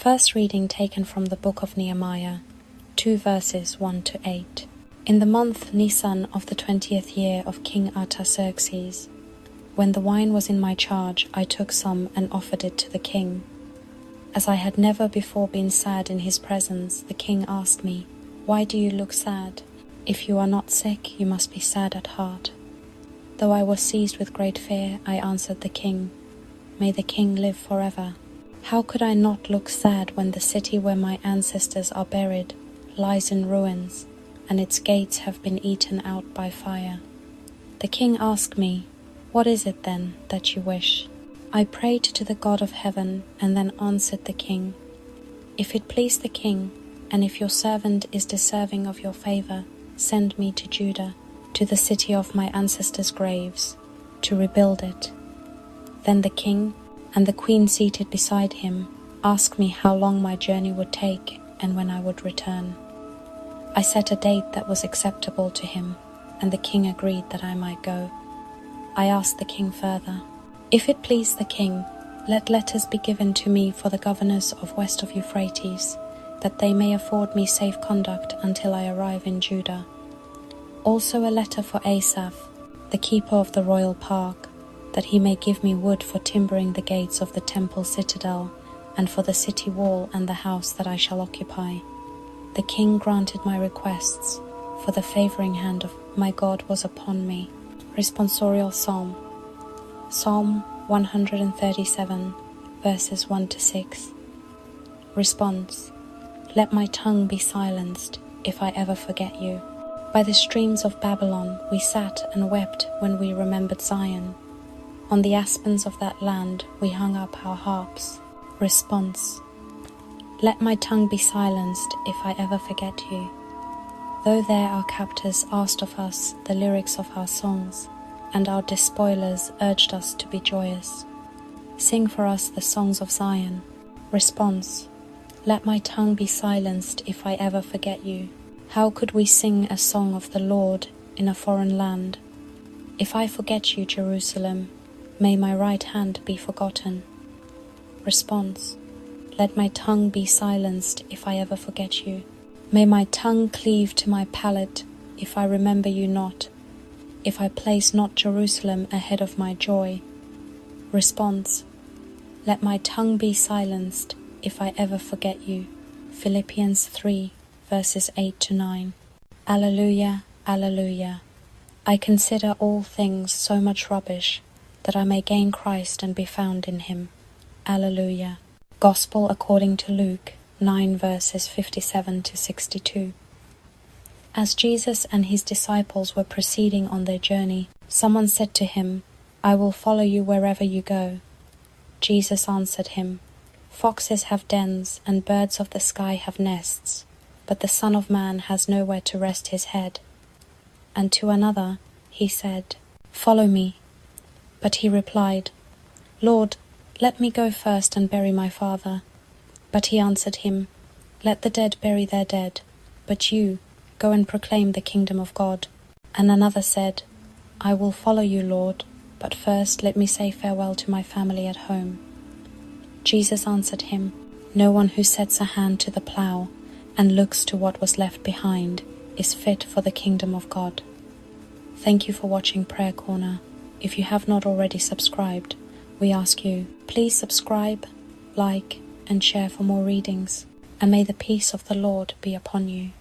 First reading taken from the book of Nehemiah, 2 verses 1 to 8. In the month Nisan of the 20th year of King Artaxerxes, when the wine was in my charge, I took some and offered it to the king. As I had never before been sad in his presence, the king asked me, "Why do you look sad? If you are not sick, you must be sad at heart." Though I was seized with great fear, I answered the king, "May the king live forever. How could I not look sad when the city where my ancestors are buried lies in ruins, and its gates have been eaten out by fire?" The king asked me, "What is it then that you wish?" I prayed to the God of heaven, and then answered the king, "If it please the king, and if your servant is deserving of your favor, send me to Judah, to the city of my ancestors' graves, to rebuild it." Then the king, and the queen seated beside him, asked me how long my journey would take and when I would return. I set a date that was acceptable to him, and the king agreed that I might go. I asked the king further, "If it please the king, let letters be given to me for the governors of west of Euphrates, that they may afford me safe conduct until I arrive in Judah. Also a letter for Asaph, the keeper of the royal park, that he may give me wood for timbering the gates of the temple citadel, and for the city wall and the house that I shall occupy." The king granted my requests, for the favoring hand of my God was upon me. Responsorial Psalm. Psalm 137, verses 1 to 6. Response. Let my tongue be silenced, if I ever forget you. By the streams of Babylon we sat and wept when we remembered Zion. On the aspens of that land we hung up our harps. Response. Let my tongue be silenced if I ever forget you. Though there our captors asked of us the lyrics of our songs, and our despoilers urged us to be joyous. Sing for us the songs of Zion. Response. Let my tongue be silenced if I ever forget you. How could we sing a song of the Lord in a foreign land? If I forget you, Jerusalem, may my right hand be forgotten. Response. Let my tongue be silenced if I ever forget you. May my tongue cleave to my palate if I remember you not, if I place not Jerusalem ahead of my joy. Response. Let my tongue be silenced if I ever forget you. Philippians 3, verses 8 to 9. Alleluia, Alleluia. I consider all things so much rubbish, that I may gain Christ and be found in him. Alleluia. Gospel according to Luke 9 verses 57 to 62. As Jesus and his disciples were proceeding on their journey, someone said to him, "I will follow you wherever you go." Jesus answered him, "Foxes have dens, and birds of the sky have nests, but the Son of Man has nowhere to rest his head." And to another he said, "Follow me." But he replied, "Lord, let me go first and bury my father." But he answered him, "Let the dead bury their dead, but you go and proclaim the kingdom of God." And another said, "I will follow you, Lord, but first let me say farewell to my family at home." Jesus answered him, "No one who sets a hand to the plough and looks to what was left behind is fit for the kingdom of God." Thank you for watching Prayer Corner. If you have not already subscribed, we ask you, please subscribe, like, and share for more readings, and may the peace of the Lord be upon you.